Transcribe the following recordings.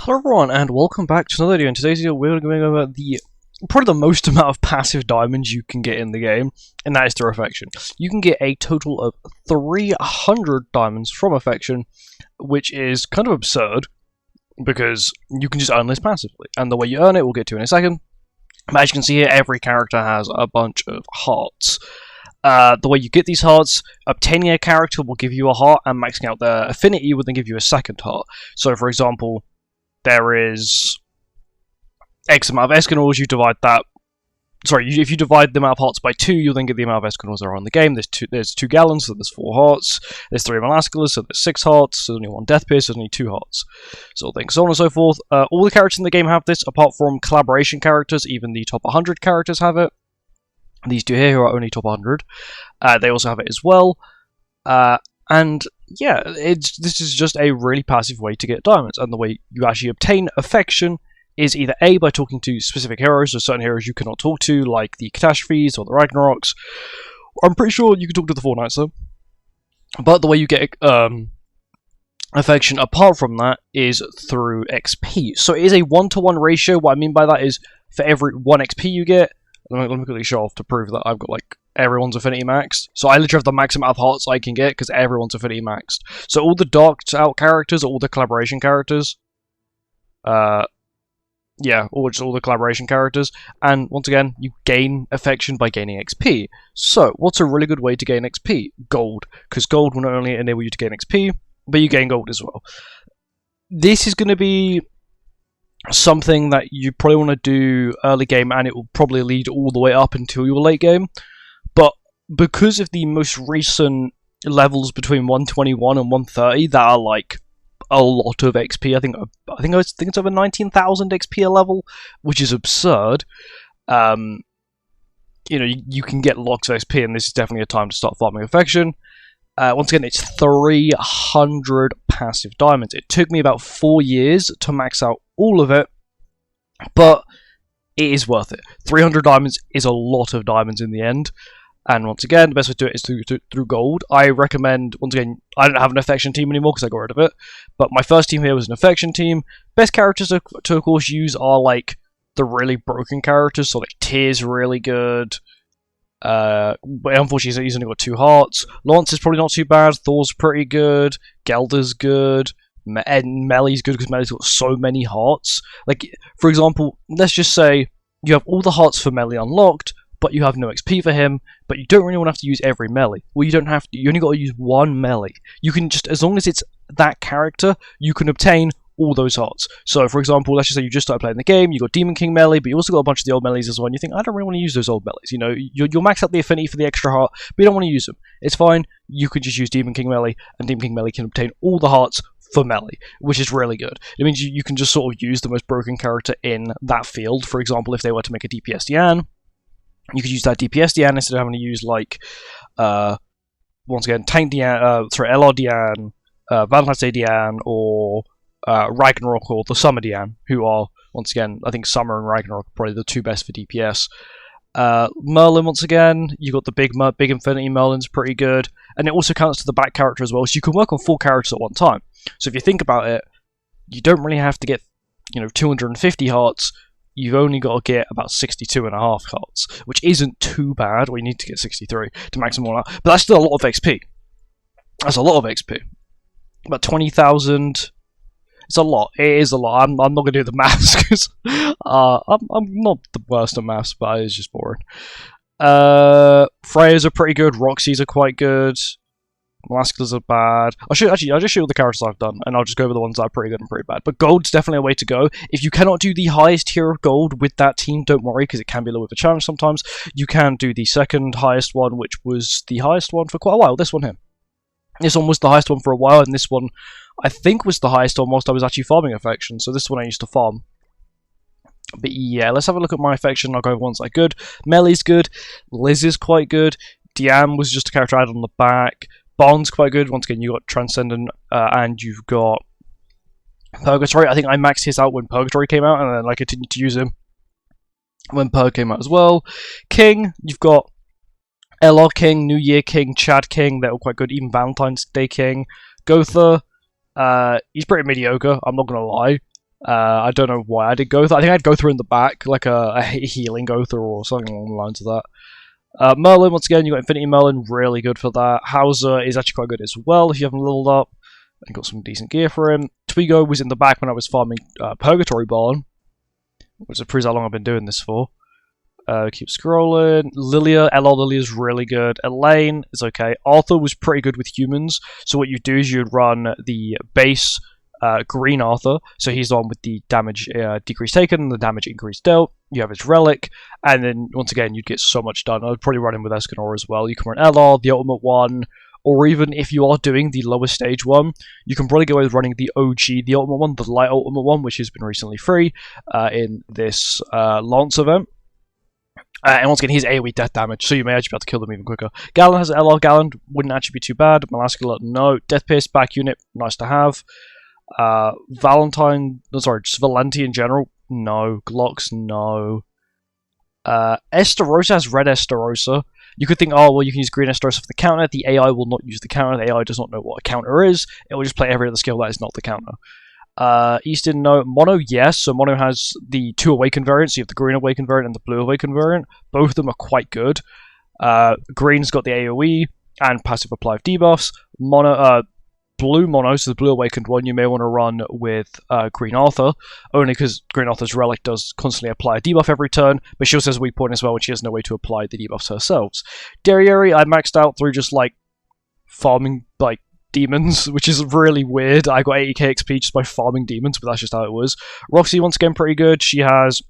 Hello everyone, and welcome back to another video. In today's video, we're going to go over probably the most amount of passive diamonds you can get in the game, and that is through Affection. You can get a total of 300 diamonds from Affection, which is kind of absurd, because you can just earn this passively. And the way you earn it, we'll get to in a second. But as you can see here, every character has a bunch of hearts. The way you get these hearts, obtaining a character will give you a heart, and maxing out their affinity will then give you a second heart. So, for example, there is X amount of Escanors, you divide that... Sorry, if you divide the amount of hearts by 2, you'll then get the amount of Escanors that are on the game. There's 2 Gallons, so there's 4 hearts. There's 3 Melasculus, so there's 6 hearts. There's only 1 Death Pierce, so there's only 2 hearts. So on and so forth. All the characters in the game have this, apart from collaboration characters. Even the top 100 characters have it. These two here, who are only top 100, they also have it as well. And yeah, this is just a really passive way to get diamonds, and the way you actually obtain Affection is either A, by talking to specific heroes, so certain heroes you cannot talk to, like the Catastrophes or the Ragnaroks. I'm pretty sure you can talk to the Four Knights though. But the way you get Affection apart from that is through XP. So it is a 1-to-1 ratio. What I mean by that is, for every 1 XP you get, let me quickly show off to prove that I've got like everyone's affinity maxed. So I literally have the max amount of hearts I can get because everyone's affinity maxed. So all the darked out characters, all the collaboration characters, yeah, all the collaboration characters, and once again, you gain Affection by gaining XP. So what's a really good way to gain XP? Gold, because gold will not only enable you to gain XP, but you gain gold as well. This is going to be something that you probably want to do early game, and it will probably lead all the way up until your late game. But because of the most recent levels between 121 and 130 that are like a lot of XP, I think it's over 19,000 XP a level, which is absurd. You know, you can get lots of XP, and this is definitely a time to start farming Affection. Once again, it's 300 passive diamonds. It took me about 4 years to max out all of it, but it is worth it. 300 diamonds is a lot of diamonds in the end, and once again, the best way to do it is through gold. I recommend, once again, I don't have an Affection team anymore because I got rid of it, but my first team here was an Affection team. Best characters to of course use are like the really broken characters, so like Tyr's really good. But unfortunately he's only got 2 hearts. Lance is probably not too bad. Thor's pretty good. Gelder's good. And Melly's good because Melly's got so many hearts. Like, for example, let's just say you have all the hearts for Melly unlocked, but you have no XP for him, but you don't really want to have to use every Melly. Well, you don't have to. You only got to use 1 Melly. You can just, as long as it's that character, you can obtain all those hearts. So, for example, let's just say you just started playing the game, you got Demon King Melly, but you also got a bunch of the old Mellies as well, and you think, I don't really want to use those old Mellies. You know, you'll max out the affinity for the extra heart, but you don't want to use them. It's fine, you could just use Demon King Melly, and Demon King Melly can obtain all the hearts for Melly, which is really good. It means you can just sort of use the most broken character in that field. For example, if they were to make a DPS Diane, you could use that DPS Diane instead of having to use, like, once again, Tank Diane, LR Diane, Valentine's Day Diane, or Ragnarok or the Summer Diane, who are, once again, I think Summer and Ragnarok are probably the 2 best for DPS. Merlin, once again, you got the big Infinity Merlin's pretty good, and it also counts to the back character as well, so you can work on 4 characters at one time. So if you think about it, you don't really have to get, 250 hearts. You've only got to get about 62.5 hearts, which isn't too bad. We need to get 63 to max them all out, but that's still a lot of XP. That's a lot of XP. About 20,000. It's a lot. It is a lot. I'm not going to do the maths because I'm not the worst at maths, but it's just boring. Freya's are pretty good. Roxy's are quite good. Melasculus are bad. I'll just show you all the characters I've done, and I'll just go over the ones that are pretty good and pretty bad. But gold's definitely a way to go. If you cannot do the highest tier of gold with that team, don't worry, because it can be a little bit of a challenge sometimes. You can do the second highest one, which was the highest one for quite a while. This one here. This one was the highest one for a while, and this one, I think, was the highest one whilst I was actually farming Affection, so this is one I used to farm. But yeah, let's have a look at my Affection. I'll go over ones that are good. Melly's good. Liz is quite good. Diane was just a character I had on the back. Bond's quite good. Once again, you got Transcendent, and you've got Purgatory. I think I maxed his out when Purgatory came out, and then I continued to use him when Purg came out as well. King, you've got LR King, New Year King, Chad King, they're all quite good. Even Valentine's Day King. Gotha, he's pretty mediocre, I'm not going to lie. I don't know why I did Gowther. I think I'd Gowther in the back, like a healing Gowther or something along the lines of that. Merlin, once again, you got Infinity Merlin, really good for that. Hauser is actually quite good as well if you haven't leveled up. And got some decent gear for him. Twigo was in the back when I was farming Purgatory Barn, which proves how long I've been doing this for. Keep scrolling. Lilia, LR Lilia is really good. Elaine is okay. Arthur was pretty good with humans. So what you do is you'd run the base green Arthur. So he's the one with the damage decrease taken and the damage increase dealt. You have his relic, and then once again you'd get so much done. I'd probably run him with Escanor as well. You can run LR, the ultimate one, or even if you are doing the lower stage one, you can probably go with running the OG, the ultimate one, the light ultimate one, which has been recently free in this Lance event. And once again, he's AoE death damage, so you may actually be able to kill them even quicker. Gallon has LR. Gallon wouldn't actually be too bad. Malascula, no. Death Pierce, back unit, nice to have. Just Valenti in general, no. Glocks, no. Estarossa has red Estarossa. You could think, oh, well, you can use green Estarossa for the counter. The AI will not use the counter. The AI does not know what a counter is. It will just play every other skill that is not the counter. Easton, no. Mono, yes. So Mono has the 2 Awaken variants. So you have the green Awaken variant and the blue Awaken variant. Both of them are quite good. Green's got the AoE and passive apply of debuffs. Blue Mono, so the blue Awakened one, you may want to run with Green Arthur, only because Green Arthur's relic does constantly apply a debuff every turn, but she also has a weak point as well, and she has no way to apply the debuffs herself. Derriere, I maxed out through just, like, farming, like, demons, which is really weird. I got 80k XP just by farming demons, but that's just how it was. Roxy, once again, pretty good. She has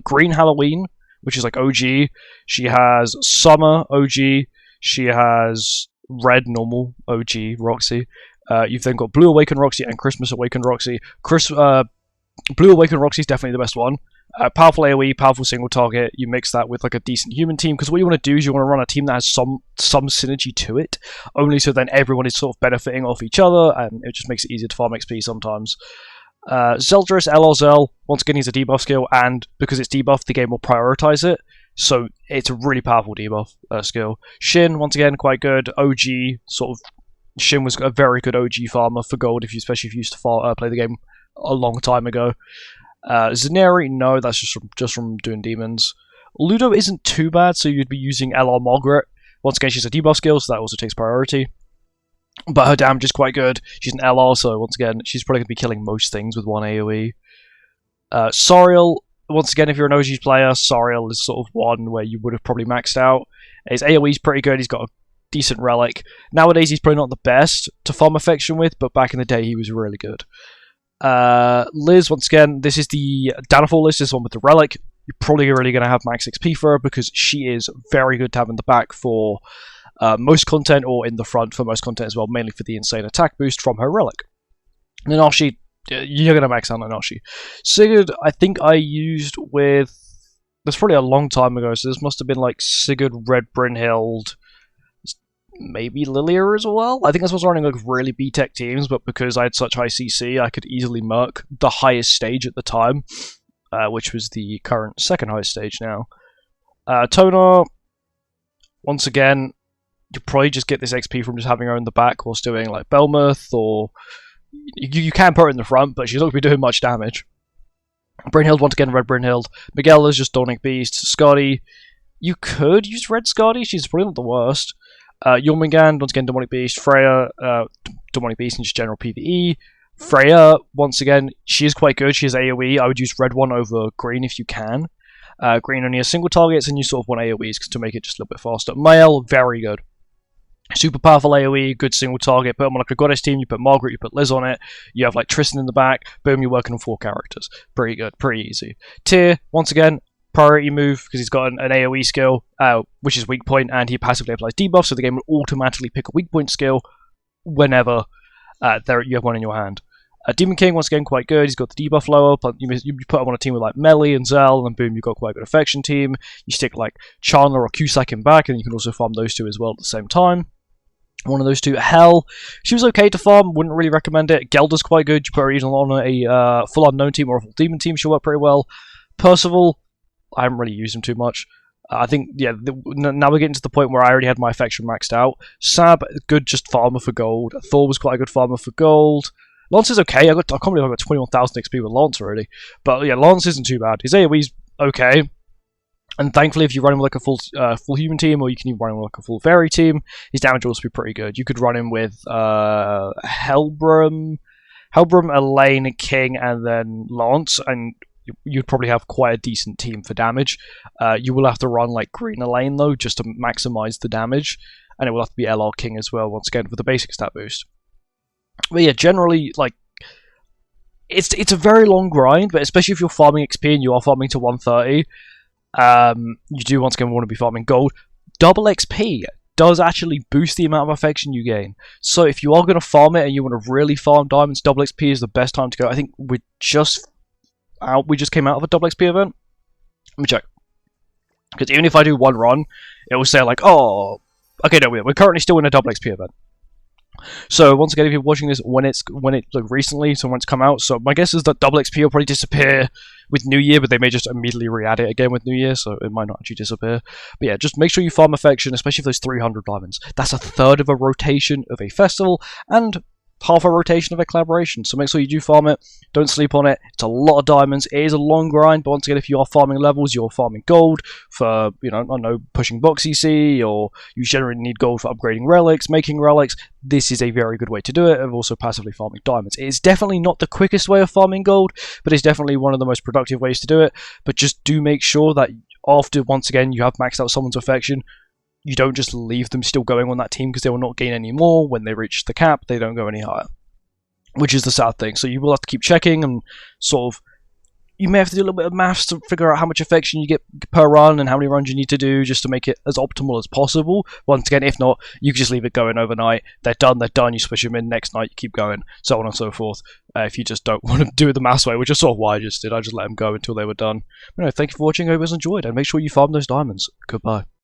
Green Halloween, which is like OG. She has Summer OG. She has Red normal OG Roxy. You've then got Blue Awakened Roxy and Christmas Awakened Roxy. Blue Awakened Roxy is definitely the best one. Powerful AoE, powerful single target. You mix that with like a decent human team, because what you want to do is you want to run a team that has some synergy to it, only so then everyone is sort of benefiting off each other, and it just makes it easier to farm XP sometimes. Zeldris, LRZL, once again he's a debuff skill, and because it's debuff, the game will prioritize it, so it's a really powerful debuff skill. Shin, once again, quite good. OG, sort of, Shin was a very good OG farmer for gold, especially if you used to play the game a long time ago. Zaneri, no, that's just from doing demons. Ludo isn't too bad, so you'd be using LR Margaret. Once again, she's a debuff skill, so that also takes priority. But her damage is quite good. She's an LR, so once again, she's probably going to be killing most things with one AoE. Soriel, once again, if you're an OG player, Soriel is sort of one where you would have probably maxed out. His AoE is pretty good, he's got a decent relic. Nowadays, he's probably not the best to farm affection with, but back in the day, he was really good. Liz, once again, this is the Downfall list, this one with the relic. You're probably really going to have max XP for her because she is very good to have in the back for most content, or in the front for most content as well, mainly for the insane attack boost from her relic. Nanashi, you're going to max out Nanashi. Sigurd, I think I used with... That's probably a long time ago, so this must have been like Sigurd, Red Brynhild, maybe Lilia as well. I think this was running like really B-Tech teams, but because I had such high CC, I could easily merc the highest stage at the time, which was the current second highest stage now. Tonar, once again, you probably just get this XP from just having her in the back whilst doing like Belmuth, or you can put her in the front, but she's not going to be doing much damage. Brynhild, once again, Red Brynhild. Miguel is just Dawning Beast. Scotty, you could use Red Scotty, she's probably not the worst. Jormungand, once again, Demonic Beast. Freya, Demonic Beast and just general PvE. Freya, once again, she is quite good. She has AoE. I would use red one over green if you can. Green only has single targets, and you sort of want AoEs to make it just a little bit faster. Mael, very good. Super powerful AoE, good single target. Put them on like a goddess team, you put Margaret, you put Liz on it. You have like Tristan in the back. Boom, you're working on 4 characters. Pretty good, pretty easy. Tyr, once again, priority move because he's got an AoE skill, which is weak point, and he passively applies debuff, so the game will automatically pick a weak point skill whenever you have one in your hand. Demon King, once again, quite good. He's got the debuff lower, but you put him on a team with like Melly and Zell, and boom, you've got quite a good affection team. You stick like Chandler or Cusack in back, and you can also farm those two as well at the same time. One of those two. Hell, she was okay to farm, wouldn't really recommend it. Gelder's quite good. You put her either on a full unknown team or a full demon team, she'll work pretty well. Percival, I haven't really used him too much. I think, yeah, now we're getting to the point where I already had my affection maxed out. Sab, good just farmer for gold. Thor was quite a good farmer for gold. Lance is okay. I can't believe I got 21,000 XP with Lance already. But yeah, Lance isn't too bad. His AoE's okay. And thankfully, if you run him with like a full human team, or you can even run him with like a full fairy team, his damage will also be pretty good. You could run him with Helbram, Elaine, King, and then Lance, and you'd probably have quite a decent team for damage. You will have to run like Green Elaine though, just to maximize the damage, and it will have to be LR King as well, once again, for the basic stat boost. But yeah, generally, like, it's a very long grind, but especially if you're farming XP and you are farming to 130, you do once again want to be farming gold. Double XP does actually boost the amount of affection you gain. So if you are going to farm it and you want to really farm diamonds, double XP is the best time to go. I think we just came out of a double XP event. Let me check. Because even if I do one run, it will say like, oh, okay, no, we're currently still in a double XP event. So once again, if you're watching this when it's like recently, so when it's come out, so my guess is that double XP will probably disappear with New Year, but they may just immediately re-add it again with New Year, so it might not actually disappear. But yeah, just make sure you farm affection, especially if those 300 diamonds. That's a third of a rotation of a festival, and half a rotation of a collaboration, so make sure you do farm it. Don't sleep on it. It's a lot of diamonds. It is a long grind, but once again, if you are farming levels, you're farming gold for, you know, I don't know, pushing box EC, or you generally need gold for upgrading relics, making relics. This is a very good way to do it, and also passively farming diamonds. It is definitely not the quickest way of farming gold, but it's definitely one of the most productive ways to do it. But just do make sure that after, once again, you have maxed out someone's affection, you don't just leave them still going on that team, because they will not gain any more. When they reach the cap, they don't go any higher, which is the sad thing. So you will have to keep checking, and sort of, you may have to do a little bit of maths to figure out how much affection you get per run and how many runs you need to do just to make it as optimal as possible. Once again, if not, you can just leave it going overnight. They're done, you switch them in, next night you keep going, so on and so forth. If you just don't want to do it the maths way, which is sort of why I just did. I just let them go until they were done. But anyway, thank you for watching. I hope you guys enjoyed, and make sure you farm those diamonds. Goodbye.